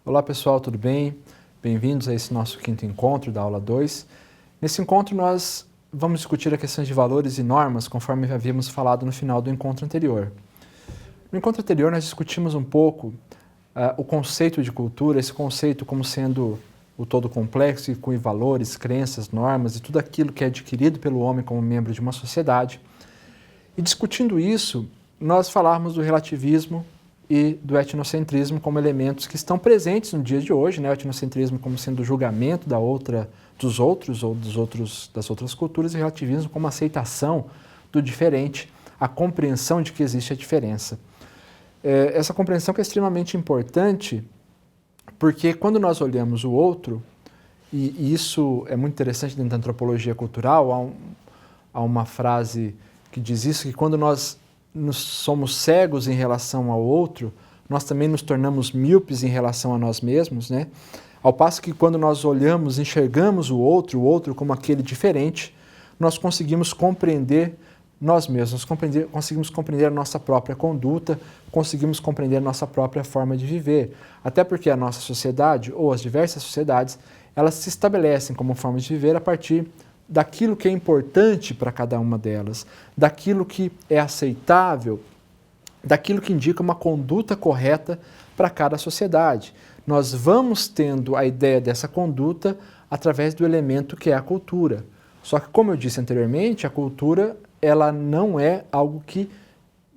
Olá pessoal, tudo bem? Bem-vindos a esse nosso quinto encontro da aula 2. Nesse encontro nós vamos discutir a questão de valores e normas, conforme havíamos falado no final do encontro anterior. No encontro anterior nós discutimos um pouco o conceito de cultura, esse conceito como sendo o todo complexo, que inclui valores, crenças, normas e tudo aquilo que é adquirido pelo homem como membro de uma sociedade. E discutindo isso, nós falamos do relativismo e do etnocentrismo como elementos que estão presentes no dia de hoje, né? O etnocentrismo como sendo o julgamento dos outros ou das outras culturas, e o relativismo como aceitação do diferente, a compreensão de que existe a diferença. Essa compreensão que é extremamente importante, porque quando nós olhamos o outro, e isso é muito interessante dentro da antropologia cultural, há uma frase que diz isso, que quando nós somos cegos em relação ao outro, nós também nos tornamos míopes em relação a nós mesmos, né? Ao passo que quando nós olhamos, enxergamos o outro como aquele diferente, nós conseguimos compreender nós mesmos, conseguimos compreender a nossa própria conduta, conseguimos compreender a nossa própria forma de viver. Até porque a nossa sociedade, ou as diversas sociedades, elas se estabelecem como formas de viver a partir daquilo que é importante para cada uma delas, daquilo que é aceitável, daquilo que indica uma conduta correta para cada sociedade. Nós vamos tendo a ideia dessa conduta através do elemento que é a cultura. Só que, como eu disse anteriormente, a cultura ela não é algo que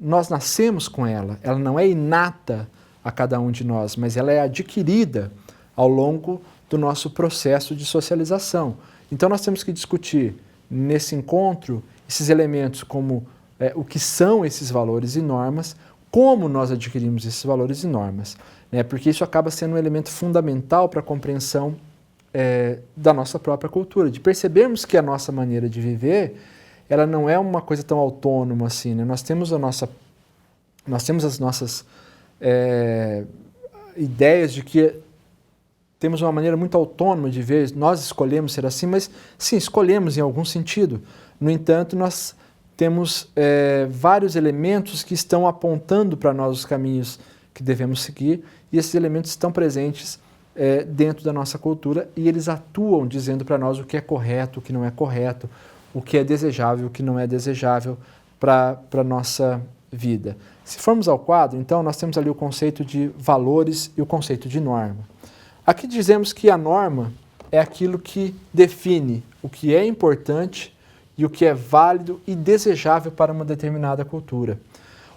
nós nascemos com ela não é inata a cada um de nós, mas ela é adquirida ao longo do nosso processo de socialização. Então nós temos que discutir nesse encontro esses elementos como o que são esses valores e normas, como nós adquirimos esses valores e normas, né? Porque isso acaba sendo um elemento fundamental para a compreensão da nossa própria cultura, de percebermos que a nossa maneira de viver ela não é uma coisa tão autônoma assim, né? Nós temos as nossas ideias de que temos uma maneira muito autônoma de ver, nós escolhemos ser assim, mas sim, escolhemos em algum sentido. No entanto, nós temos vários elementos que estão apontando para nós os caminhos que devemos seguir, e esses elementos estão presentes dentro da nossa cultura, e eles atuam dizendo para nós o que é correto, o que não é correto, o que é desejável, o que não é desejável para a nossa vida. Se formos ao quadro, então, nós temos ali o conceito de valores e o conceito de norma. Aqui dizemos que a norma é aquilo que define o que é importante e o que é válido e desejável para uma determinada cultura.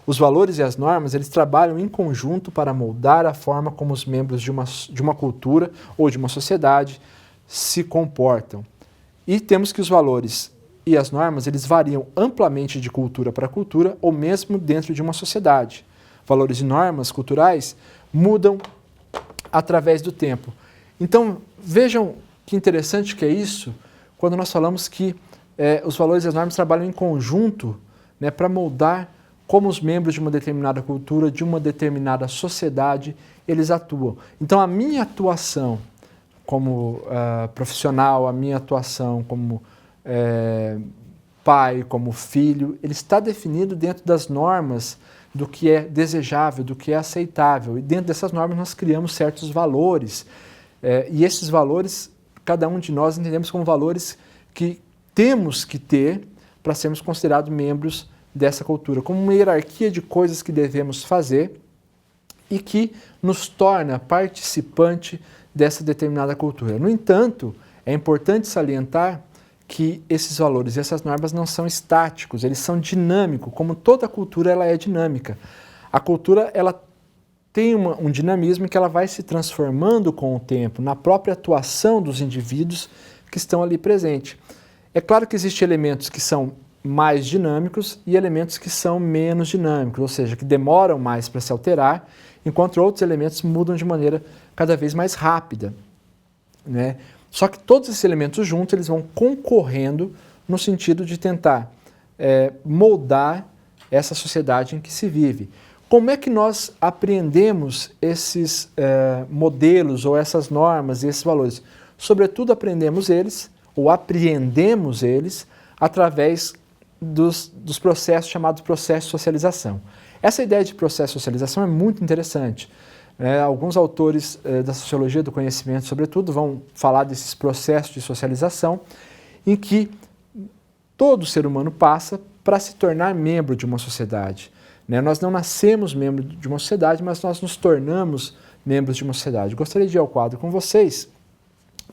Os valores e as normas, eles trabalham em conjunto para moldar a forma como os membros de uma cultura ou de uma sociedade se comportam. E temos que os valores e as normas, eles variam amplamente de cultura para cultura ou mesmo dentro de uma sociedade. Valores e normas culturais mudam através do tempo. Então, vejam que interessante que é isso, quando nós falamos que os valores e as normas trabalham em conjunto, né, para moldar como os membros de uma determinada cultura, de uma determinada sociedade, eles atuam. Então, a minha atuação como profissional, a minha atuação como pai, como filho, ele está definido dentro das normas do que é desejável, do que é aceitável. E dentro dessas normas nós criamos certos valores. E esses valores, cada um de nós entendemos como valores que temos que ter para sermos considerados membros dessa cultura, como uma hierarquia de coisas que devemos fazer e que nos torna participante dessa determinada cultura. No entanto, é importante salientar que esses valores e essas normas não são estáticos, eles são dinâmicos, como toda cultura ela é dinâmica. A cultura ela tem um dinamismo que ela vai se transformando com o tempo, na própria atuação dos indivíduos que estão ali presentes. É claro que existem elementos que são mais dinâmicos e elementos que são menos dinâmicos, ou seja, que demoram mais para se alterar, enquanto outros elementos mudam de maneira cada vez mais rápida, né? Só que todos esses elementos juntos, eles vão concorrendo no sentido de tentar moldar essa sociedade em que se vive. Como é que nós apreendemos esses modelos ou essas normas e esses valores? Sobretudo aprendemos eles, ou apreendemos eles, através dos processos chamados processos de socialização. Essa ideia de processo de socialização é muito interessante. Alguns autores da sociologia do conhecimento, sobretudo, vão falar desses processos de socialização em que todo ser humano passa para se tornar membro de uma sociedade. Nós não nascemos membro de uma sociedade, mas nós nos tornamos membros de uma sociedade. Gostaria de ir ao quadro com vocês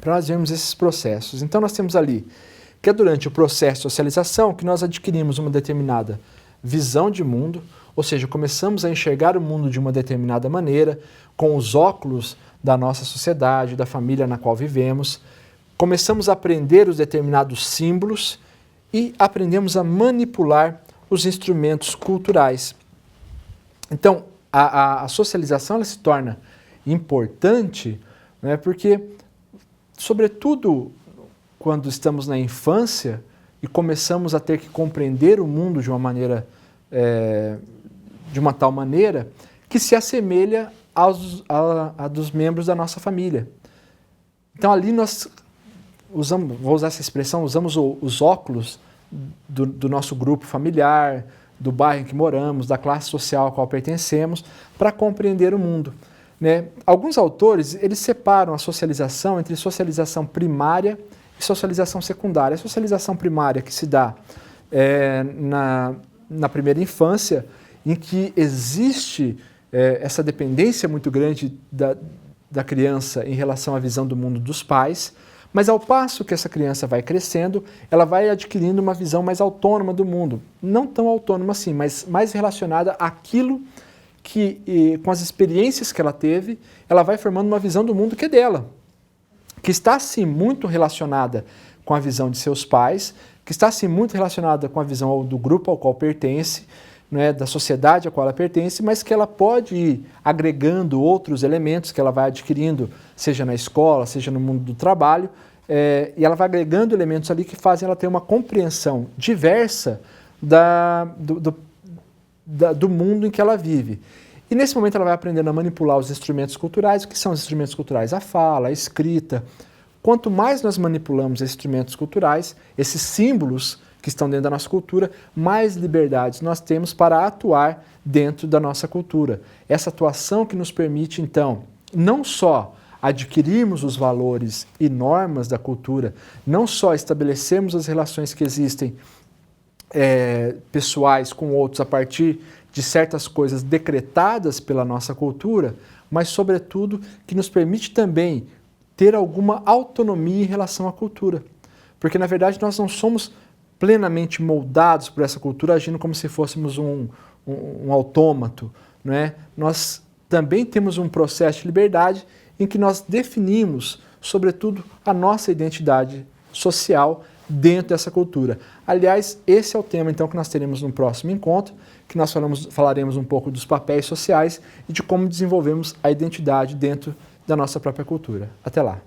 para nós vermos esses processos. Então nós temos ali que é durante o processo de socialização que nós adquirimos uma determinada visão de mundo, ou seja, começamos a enxergar o mundo de uma determinada maneira, com os óculos da nossa sociedade, da família na qual vivemos, começamos a aprender os determinados símbolos e aprendemos a manipular os instrumentos culturais. Então, a socialização ela se torna importante, né, porque, sobretudo, quando estamos na infância e começamos a ter que compreender o mundo de uma maneira, de uma tal maneira que se assemelha a dos membros da nossa família. Então ali nós usamos, vou usar essa expressão, usamos os óculos do nosso grupo familiar, do bairro em que moramos, da classe social a qual pertencemos, para compreender o mundo. Alguns autores eles separam a socialização entre socialização primária e socialização secundária. A socialização primária que se dá na primeira infância, em que existe essa dependência muito grande da criança em relação à visão do mundo dos pais, mas ao passo que essa criança vai crescendo, ela vai adquirindo uma visão mais autônoma do mundo. Não tão autônoma assim, mas mais relacionada àquilo que, com as experiências que ela teve, ela vai formando uma visão do mundo que é dela, que está, sim, muito relacionada com a visão de seus pais, que está, sim, muito relacionada com a visão do grupo ao qual pertence, da sociedade a qual ela pertence, mas que ela pode ir agregando outros elementos que ela vai adquirindo, seja na escola, seja no mundo do trabalho, e ela vai agregando elementos ali que fazem ela ter uma compreensão diversa do mundo em que ela vive. E nesse momento ela vai aprendendo a manipular os instrumentos culturais. O que são os instrumentos culturais? A fala, a escrita. Quanto mais nós manipulamos esses instrumentos culturais, esses símbolos que estão dentro da nossa cultura, mais liberdades nós temos para atuar dentro da nossa cultura. Essa atuação que nos permite, então, não só adquirirmos os valores e normas da cultura, não só estabelecermos as relações que existem pessoais com outros a partir de certas coisas decretadas pela nossa cultura, mas, sobretudo, que nos permite também ter alguma autonomia em relação à cultura. Porque, na verdade, nós não somos plenamente moldados por essa cultura, agindo como se fôssemos um autômato, não é? Nós também temos um processo de liberdade em que nós definimos, sobretudo, a nossa identidade social dentro dessa cultura. Aliás, esse é o tema, então, que nós teremos no próximo encontro, que nós falaremos um pouco dos papéis sociais e de como desenvolvemos a identidade dentro da nossa própria cultura. Até lá!